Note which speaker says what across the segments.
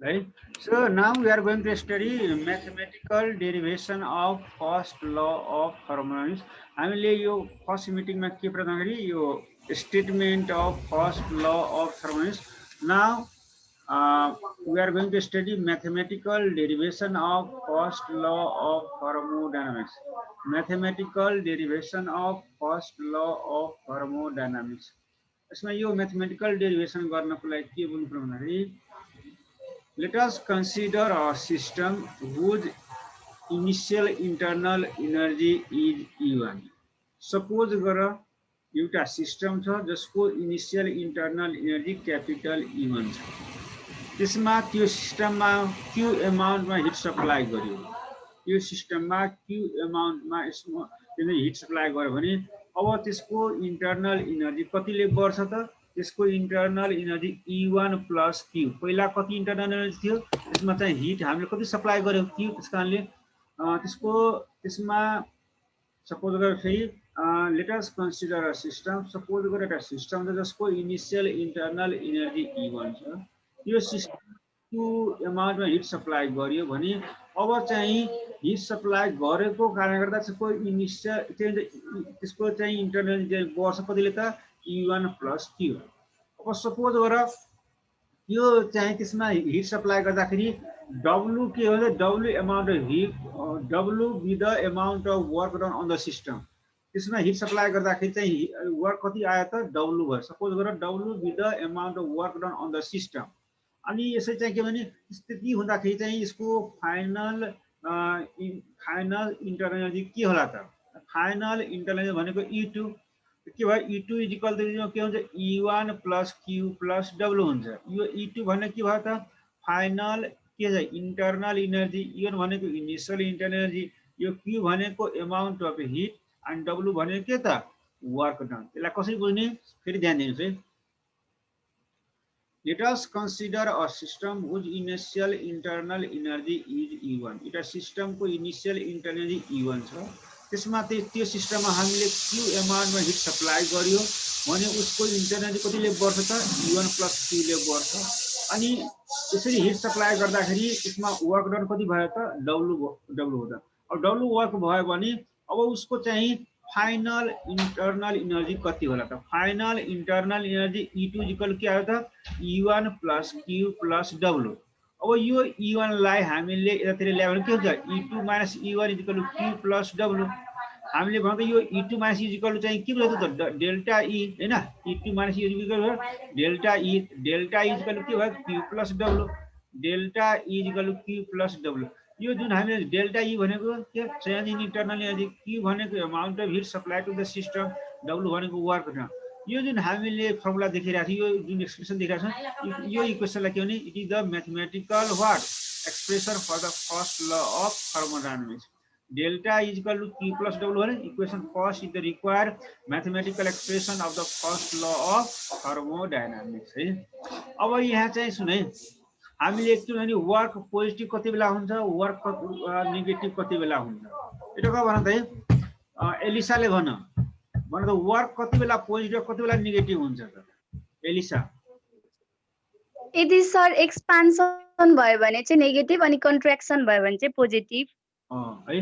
Speaker 1: right? So now we are going to study mathematical derivation of first law of thermodynamics. हामीले यो first मिटिङमा के प्रदान गरी यो statement of first law of thermodynamics. Now we are going to study mathematical derivation of first law of thermodynamics. Mathematical derivation of first law of thermodynamics. यसमा यो mathematical derivation गर्नको लागि के गर्नु पर्यो भन्दाखेरि let us consider a system whose initial internal energy is E1. Suppose गर एउटा सिस्टम छ जसको initial internal energy capital E1 छ। त्यसमा त्यो सिस्टममा Q अमाउन्टमा हिट सप्लाई गर्यो। त्यो सिस्टममा Q अमाउन्टमा यसमा हिट सप्लाई गर्यो भने अब त्यसको इंटरनल एनर्जी कतिले बढ्छ त? त्यसको internal energy E1 plus Q। पहिला कति इंटरनल एनर्जी थियो? त्यसमा चाहिँ हिट हामीले कति सप्लाई गर्यो Q। त्यसकारणले त्यसको त्यसमा सपोज गरेर फेरि let us consider a system. Suppose गरेर एउटा सिस्टम छ जसको इनिशियल इंटरनल एनर्जी E1 छ। यो सिस्टम Q अमाउन्टमा हिट सप्लाई गर्यो भने अब चाहिँ हिट सप्लाई गरेको कारणले गर्दा त्यसको इनिशियल त्यसको चाहिँ इंटरनल एनर्जी बढ्छ कतिले त? E1 plus Q। अब सपोज गर यो चाहिँ त्यसमा हिट सप्लाई गर्दाखेरि W के हो? W amount of heat, W with the amount of work done on the system. त्यसमा हिट सप्लाई गर्दाखेरि चाहिँ वर्क कति आयो त? W भयो। सपोज गर W with the amount of work done on the system. अनि यसै चाहिँ के भने स्थिति हुँदाखेरि चाहिँ यसको फाइनल इंटरनल एनर्जी के होला त? फाइनल इंटरनल एनर्जी भनेको E2 के भयो? E2 इक्वल टु के हुन्छ? E1 plus Q plus W हुन्छ। यो E2 भने के भयो त? फाइनल के छ? Internal energy. E1 भनेको इनिशियल इंटरनल एनर्जी, यो Q भनेको amount of hit and W भनेको के त? Work done. यसलाई कसरी बुझ्ने? फेरि ध्यान दिनुस् है। Let us consider a system whose initial internal energy is E1. एउटा सिस्टमको इनिशियल इंटरनल एनर्जी E1 छ। त्यसमा त्यो सिस्टममा हामीले Q अमाउन्टमा हिट सप्लाई गर्यो भने उसको इंटरनल एनर्जी कतिले बढ्छ त? E1 प्लस Q ले बढ्छ। अनि त्यसरी हिट सप्लाई गर्दाखेरि त्यसमा वर्क डन कति भयो त? W हो त। अब W वर्क भयो भने अब उसको चाहिँ फाइनल इंटरनल एनर्जी कति होला त? Final internal energy E2 equal के आयो त? E1 plus Q plus W। अब यो E1 लाई हामीले यतातिर ल्यायो भने के हुन्छ? E2 minus E1 equal to Q plus W। हामीले भनेको यो E2 माइनस इक्वल टु चाहिँ के भयो त? डेल्टा E हैन? E2 minus E equal to delta E। Delta E equal to के भयो? Q plus W। Delta E equal to Q plus W। यो जुन हामीले डेल्टा E भनेको के? Change in internal energy, Q भनेको amount of heat supply to the system, W भनेको work done. यो जुन हामीले फर्मुला देखिरहेको थियो, यो जुन एक्सप्रेसन देखिरहेको छ, यो इक्वेसनलाई के भने it is the mathematical what expression for the first law of thermodynamics. Delta is equal to Q plus W भने equation first is the required mathematical expression of the first law of thermodynamics है। अब यहाँ चाहिँ सुन है, हामीले एकचोटि work positive कति बेला हुन्छ, वर्क नेगेटिभ कति बेला हुन्छ? एउटा के भन त है, एलिसाले भन त वर्क कति बेला पोजिटिभ कति बेला नेगेटिभ हुन्छ त? एलिसा।
Speaker 2: यदि सर एक्सपान्सन भयो भने चाहिँ नेगेटिभ अनि कन्ट्र्याक्सन भयो भने चाहिँ पोजिटिभ।
Speaker 1: है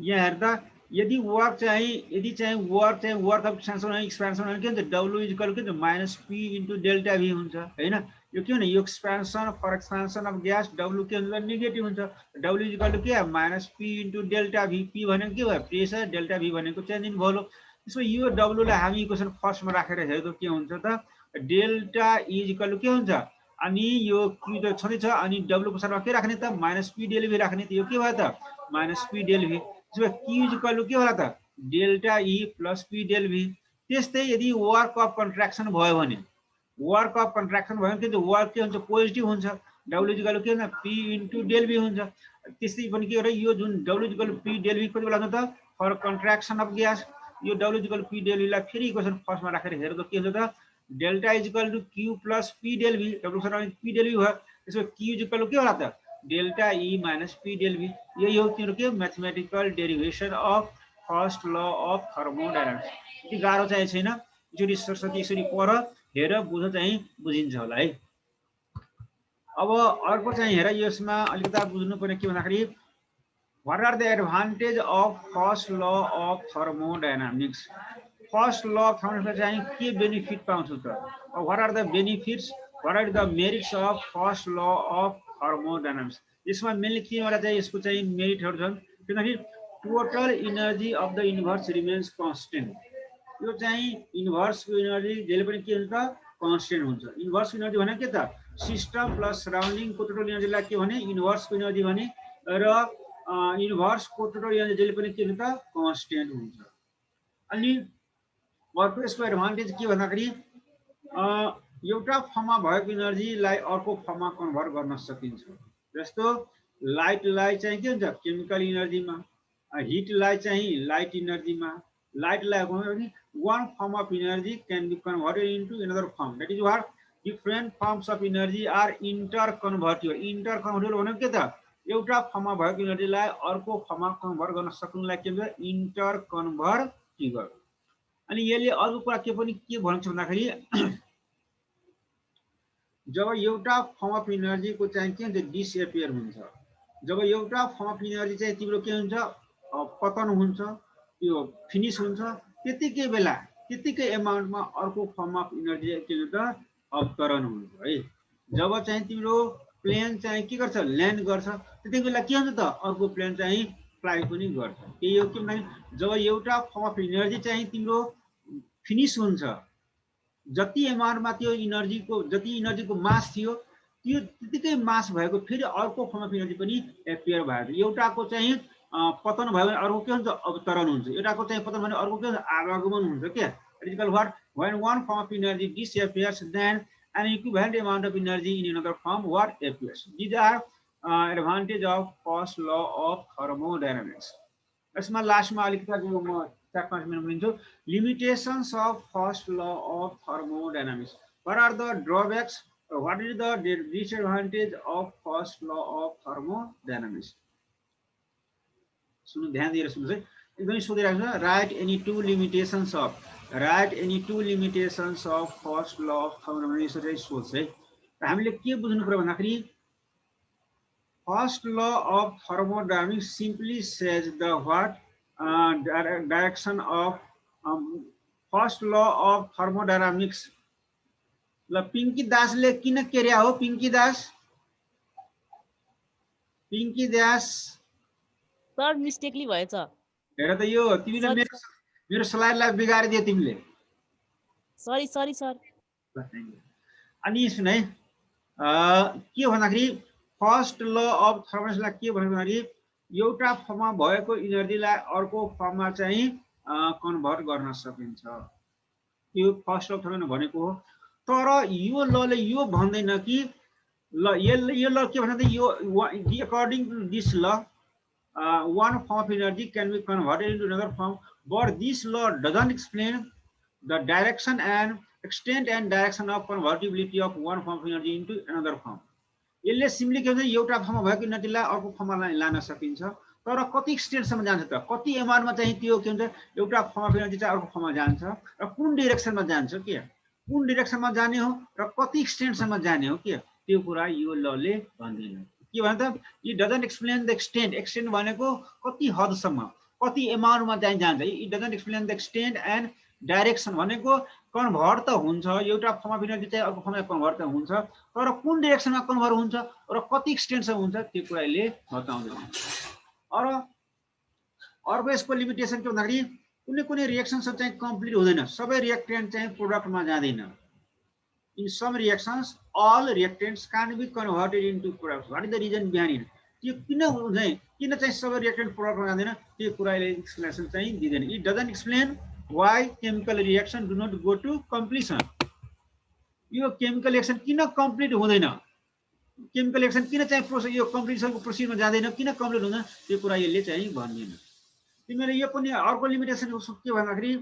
Speaker 1: यहाँ हेर्दा यदि वर्क चाहिँ वर्क अफ एक्सपेन्सन भने के हुन्छ? W इक्वल के हुन्छ? Minus P into delta V हुन्छ हैन? यो के भने यो expansion for expansion of gas W के हुन्छ? नेगेटिभ हुन्छ। W इक्वल टु के? Minus P into delta V। P भनेको के भयो? प्रेसर, डेल्टा V भनेको चेन्ज इन भोल्युम। त्यसो यो W लाई हामी इक्वेसन फर्स्टमा राखेर हेर्दा के हुन्छ त? डेल्टा E इक्वल टु के हुन्छ? अनि यो Q त छँदै छ, अनि W को साथमा के राख्ने त? माइनस P डेल V राख्ने। त यो के भयो त? Minus P del V। त्यसो Q इक्वल टु के होला त? Delta E plus P del V। त्यस्तै यदि वर्क अफ कन्ट्र्याक्सन भयो भने, वर्क अफ कन्ट्र्याक्सन भयो भने के हुन्छ? वर्क के हुन्छ? पोजिटिभ हुन्छ। W इक्वल के हुन्छ? P इन्टु डेल V हुन्छ। त्यस्तै पनि के हो र यो जुन W equal P del V कति बेला हुन्छ त? For contraction of gas. यो W equal P del V लाई फेरि इक्वेसन फर्स्टमा राखेर हेर्दा के हुन्छ त? Delta is equal to Q plus P del V। W को साथमा P डेल V भयो। त्यसो Q इक्वल के होला त? Delta E minus P del V। यही हो तिम्रो के? Mathematical derivation of first law of thermodynamics. यति गाह्रो चाहिँ छैन। यसरी सरस्वती यसरी पढ, हेर, बुझ चाहिँ बुझिन्छ होला है। अब अर्को चाहिँ हेर यसमा अलिकता बुझ्नुपर्ने के भन्दाखेरि what are the advantage of first law of thermodynamics? First law of thermodynamics चाहिँ के बेनिफिट पाउँछौ त? What are the benefits? What are the merits of first law of thermodynamics? यसमा मेनली केवटा चाहिँ यसको चाहिँ मेरिटहरु छन् किनकि total energy of the universe remains constant. यो चाहिँ युनिभर्सको एनर्जी जहिले पनि के हुन्छ त कन्स्टेन्ट हुन्छ। युनिभर्सको एनर्जी भने के त सिस्टम प्लस सराउन्डिङको टोटल एनर्जीलाई के भने युनिभर्सको एनर्जी भने र युनिभर्सको टोटल एनर्जी जहिले पनि के हुन्छ त कन्स्टेन्ट हुन्छ। अनि अर्को यसको एडभान्टेज के भन्दाखेरि एउटा फर्ममा भएको एनर्जीलाई अर्को फर्ममा कन्भर्ट गर्न सकिन्छ। जस्तो लाइटलाई चाहिँ के हुन्छ केमिकल एनर्जीमा, हिटलाई चाहिँ light एनर्जीमा, लाइटलाई one form of energy can be converted into another form. That is what different forms of energy are interconvertible. Interconvertible भनेको के त एउटा फर्ममा भएको एनर्जीलाई अर्को फर्ममा कन्भर्ट गर्न सक्नुलाई के भन्छ इन्टरकन्भर्टिबल। अनि यसले अर्को कुरा के पनि के भन्छ भन्दाखेरि जब एउटा फर्म अफ एनर्जीको चाहिँ के हुन्छ डिसएपियर हुन्छ, जब एउटा फर्म अफ एनर्जी चाहिँ तिम्रो के हुन्छ पतन हुन्छ, यो फिनिश हुन्छ, त्यतिकै बेला त्यतिकै एमाउन्टमा अर्को फर्म अफ एनर्जी के हुन्छ अवतरण हुन्छ है। जब चाहिँ तिम्रो प्लेन चाहिँ के गर्छ ल्यान्ड गर्छ त्यति बेला के हुन्छ त अर्को प्लेन चाहिँ फ्लाइ पनि गर्छ। त्यही हो कि जब एउटा फर्म अफ एनर्जी चाहिँ तिम्रो फिनिश हुन्छ, जति एमाउन्टमा त्यो एनर्जीको जति एनर्जीको मास थियो त्यो त्यतिकै मास भएको फेरि अर्को फर्म अफ एनर्जी पनि एपियर भएको। एउटाको चाहिँ पतन भयो भने अर्को के हुन्छ अवतरण हुन्छ, एउटाको चाहिँ पतन भने अर्को के हुन्छ आवागमन हुन्छ क्या। It is called what? When one form of energy disappears, then an equivalent amount of energy in another form what appears. These are advantage of first law of thermodynamics. यसमा लास्टमा अलिकता जो म 4-5 मिनेट लिन्छु limitations of first law of thermodynamics. What are the drawbacks? What is the disadvantage of first law of thermodynamics? सुन्नु ध्यान दिएर सुन्नुस् है, एकदमै सोधिरहेको छ। Write any two limitations of first law of thermodynamics चाहिँ सोच है। र हामीले के बुझ्नु पर्यो भन्दाखेरि first law of thermodynamics simply says the what direction of first law of thermodynamics. ल पिंकी दासले किन केर्या हो? पिंकी दास
Speaker 3: सर मिस्टेकली भएछ।
Speaker 1: हेर त यो तिमीले मेरो स्लाइडलाई बिगारिदियो तिमीले।
Speaker 3: Sorry sir.
Speaker 1: अनि सुन है के भन्दाखेरि फर्स्ट ल अफ थर्मोडायनामिक्सलाई के भन्दाखेरि एउटा फर्ममा भएको एनर्जीलाई अर्को फर्ममा चाहिँ कन्भर्ट गर्न सकिन्छ, यो फर्स्ट अफ थर्मोडायनामिक्स भनेको हो। तर यो लले यो भन्दैन कि ल यो ल के भन्छ यो अकॉर्डिंग टु दिस ल one form of energy can be converted into another form, but this law doesn't explain the direction and extent and direction of convertibility of one form of energy into another form. यसले simply के भन्छ एउटा फर्ममा भएको एनर्जीलाई अर्को फर्ममा लान सकिन्छ, तर कति एक्सटेन्टसम्म जान्छ त, कति एमाउन्टमा चाहिँ त्यो के हुन्छ एउटा फर्म अफ एनर्जी चाहिँ अर्को फर्ममा जान्छ र कुन डाइरेक्सनमा जान्छ के, कुन डाइरेक्सनमा जाने हो र कति एक्सटेन्टसम्म जाने हो के, त्यो कुरा यो लले भन्दैन। के भन्छ त it doesn't explain the extent. Extent भनेको कति हदसम्म कति एमाउन्टमा चाहिँ जान्छ। It doesn't explain the extent and direction भनेको कन्भर्ट त हुन्छ, एउटा फर्म अफ एनर्जी चाहिँ अर्को फर्ममा कन्भर्ट त हुन्छ, तर कुन डाइरेक्सनमा कन्भर्ट हुन्छ र कति एक्सटेन्टसम्म हुन्छ त्यो कुरा यसले बताउँदैन। अर्को यसको लिमिटेसन के भन्दाखेरि कुनै रिएक्सनहरू चाहिँ कम्प्लिट हुँदैन, सबै रिएक्टेन्ट चाहिँ प्रोडक्टमा जाँदैन। In some reactions, all reactants can be converted into products. What is the reason behind it? त्यो किन चाहिँ सबै रिएक्टेन्ट प्रोडक्टमा जाँदैन त्यो कुराले एक्सप्लेनेसन चाहिँ दिँदैन। It doesn't explain why chemical reaction do not go to completion. यो केमिकल रिएक्सन किन कम्प्लिट हुँदैन, केमिकल रिएक्सन किन चाहिँ प्रोसेस यो कम्प्लिसनको प्रोसिजरमा जाँदैन, किन कम्प्लिट हुँदैन त्यो कुरा यसले चाहिँ भन्दैन। तिमीले यो पनि अर्को लिमिटेसन के भन्दाखेरि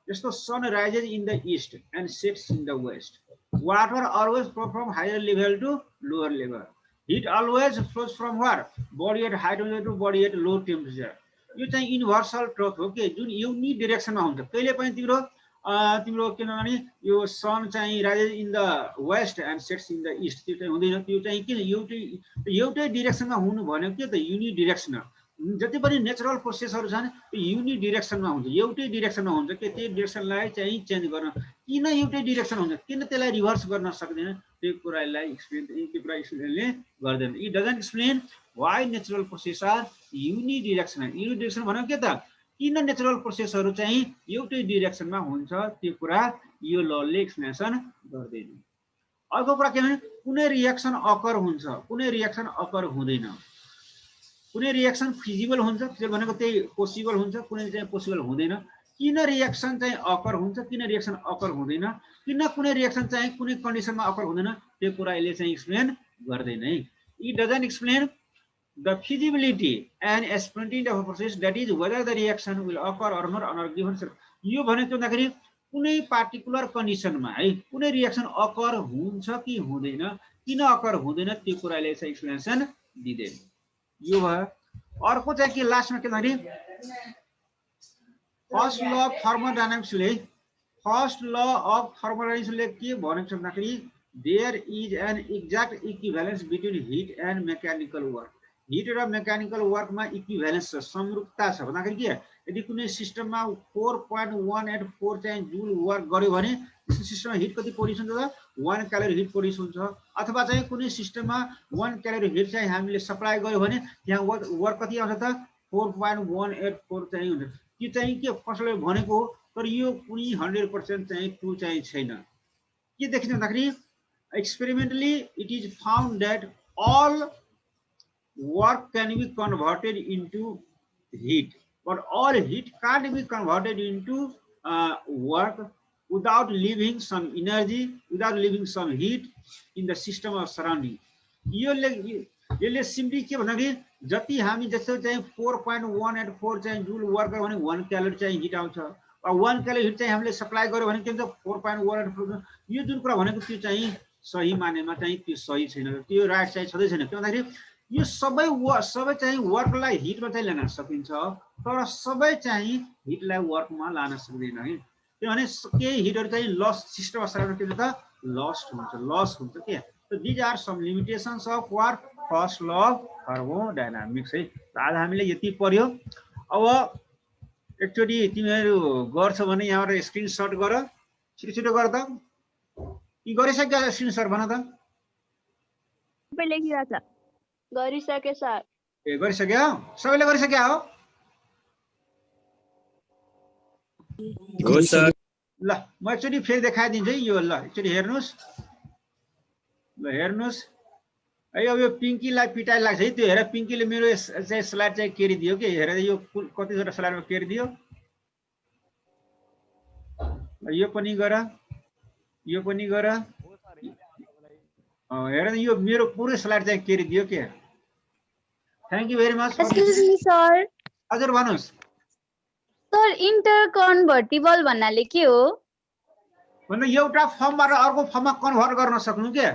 Speaker 1: जस्तो sun rises in the east and sets in the west, water always flows from higher level to lower level, heat always flows from where body at high temperature to body at low temperature। यो चाहिँ universal truth हो कि जुन unique डाइरेक्सनमा हुन्छ। कहिले पनि तिम्रो तिम्रो किनभने यो सन चाहिँ rises in the waste and sets in the east, त्यो चाहिँ हुँदैन। त्यो चाहिँ किन एउटै डिरेक्सनमा हुनु भनेको के त, युनि डिरेक्सन। जति पनि नेचुरल प्रोसेसहरू छन् त्यो युनि डिरेक्सनमा हुन्छ, एउटै डिरेक्सनमा हुन्छ कि त्यो डिरेक्सनलाई चाहिँ चेन्ज गर्न। किन एउटै डिरेक्सन हुन्छ, किन त्यसलाई रिभर्स गर्न सक्दैन, त्यो कुरालाई एक्सप्लेनले गर्दैन। It doesn't explain why natural process are unidirectional. Unidirection भनेको के त, किन नेचुरल प्रोसेसहरू चाहिँ एउटै डिरेक्सनमा हुन्छ, त्यो कुरा यो लले एक्सप्लेनेसन गर्दैन। अर्को कुरा के भने कुनै रिएक्सन अकर हुन्छ, कुनै रिएक्सन अकर हुँदैन। कुनै रिएक्सन फिजिबल हुन्छ, फिजिबल भनेको त्यही पोसिबल हुन्छ, कुनै चाहिँ पोसिबल हुँदैन। किन रिएक्सन चाहिँ अकर हुन्छ, किन रिएक्सन अकर हुँदैन, किन कुनै रिएक्सन चाहिँ कुनै कन्डिसनमा अकर हुँदैन, त्यो कुरा यसले चाहिँ एक्सप्लेन गर्दैन है। It doesn't explain the feasibility and spontaneity of a process, that is whether the reaction will occur or not under given circumstances। यो भनेको भन्दाखेरि कुनै पार्टिकुलर कन्डिसनमा है कुनै रिएक्सन अकर हुन्छ कि हुँदैन, किन अकर हुँदैन, त्यो कुराले चाहिँ एक्सप्लेनेसन दिँदैन। यो भयो। अर्को चाहिँ के लास्टमा के भन्दाखेरि फर्स्ट ल अफ थर्मोडायनामिक्सले के भनेको छ भन्दाखेरि there is an exact equivalence between heat and mechanical work. Heat र मेकानिकल वर्कमा इक्विभ्यालेन्स छ, समरूपता छ भन्दाखेरि के, यदि कुनै सिस्टममा 4.184 चाहिँ जुल वर्क गर्यो भने सिस्टममा हिट कति प्रोड्युस हुन्छ त, 1 क्यालोरी हिट प्रोड्युस हुन्छ। अथवा चाहिँ कुनै सिस्टममा 1 क्यालोरी हिट चाहिँ हामीले सप्लाई गर्यो भने त्यहाँ वर्क कति आउँछ त, 4.184 चाहिँ हुन्छ। त्यो चाहिँ के कसैले भनेको हो, तर यो कुनै 100% चाहिँ ट्रु चाहिँ छैन। के देखिन्छ भन्दाखेरि experimentally it is found that all work can be converted into heat, but all heat can't be converted into work without leaving some energy, without leaving some heat in the system of surrounding। यसले simply के भन्दाखेरि जति हामी जस्तो चाहिँ 4.184 चाहिँ जुल work गर्यो भने 1 क्यालोरी चाहिँ हिट आउँछ, र 1 क्यालोरी हिट चाहिँ हामीले सप्लाई गर्यो भने के हुन्छ 4.184। यो जुन कुरा भनेको त्यो चाहिँ सही मानेमा चाहिँ त्यो सही छैन, त्यो राइट चाहिँ छँदै छैन। के भन्दाखेरि यो सबै चाहिँ वर्कलाई हिटमा चाहिँ ल्यान सकिन्छ, तर सबै चाहिँ हिटलाई वर्कमा लान सक्दैन है। किनभने केही हिटहरू चाहिँ लस सिस्टममा सराउन्ड के हुन्छ लस हुन्छ के। So these are some limitations of what first law of thermodynamics है। आज हामीले यति पर्यो। अब एकचोटि तिमीहरू गर्छ भने यहाँबाट स्क्रिनशट गर, छिटो गर त। के गरिसक्यो स्क्रिनशट भन त।
Speaker 2: सबै लेखिरहेछ। गरिसके सर।
Speaker 1: ए गरिसक्यो, सबैले गरिसक्यो हो।
Speaker 4: हो सर।
Speaker 1: ल म एकचोटि फेरि देखाइदिन्छु है यो। ल एकचोटि हेर्नुस्, ल हेर्नुस् है। अब यो पिङ्कीलाई पिटाइ लाग्छ है, त्यो हेर पिङ्कीले मेरो चाहिँ स्लाइड चाहिँ केरिदियो कि, हेर यो कतिवटा स्लाइडमा केरिदियो। यो पनि गर, यो पनि गर। हेर यो मेरो पुरै स्लाइड चाहिँ केरिदियो के। Thank you very much.
Speaker 2: Excuse me sir.
Speaker 1: हजुर भन्नुहोस्।
Speaker 2: सर इन्टर कन्भर्टिबल भन्नाले के हो?
Speaker 1: भन्दा एउटा फर्मबाट अर्को फर्ममा कन्भर्ट गर्न सक्नु के।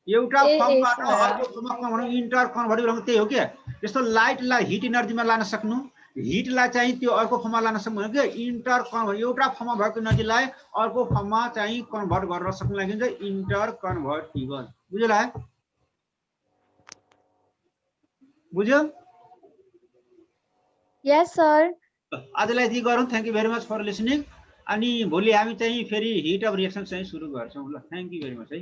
Speaker 1: एउटा फर्मबाट अर्को फर्ममा कन्भर्ट, इन्टर कन्भर्टिबल भनेको त्यही हो के। जस्तो लाइटलाई हिट इनर्जीमा लान सक्नु, हिटलाई चाहिँ त्यो अर्को फर्ममा लान सक्नु के। इन्टर कन्भर्ट, एउटा फर्ममा भएको इनर्जीलाई अर्को फर्ममा चाहिँ कन्भर्ट गर्न सक्नु लागि चाहिँ इन्टर कन्भर्टिबल। बुझ्यो? बुझ्यो?
Speaker 2: Yes sir.
Speaker 1: आजलाई यति गरौँ। Thank you very much for listening. अनि भोलि हामी चाहिँ फेरि हिट अफ रिएक्सन चाहिँ सुरु गर्छौँ। ल थ्याङ्क यू भेरी मच है।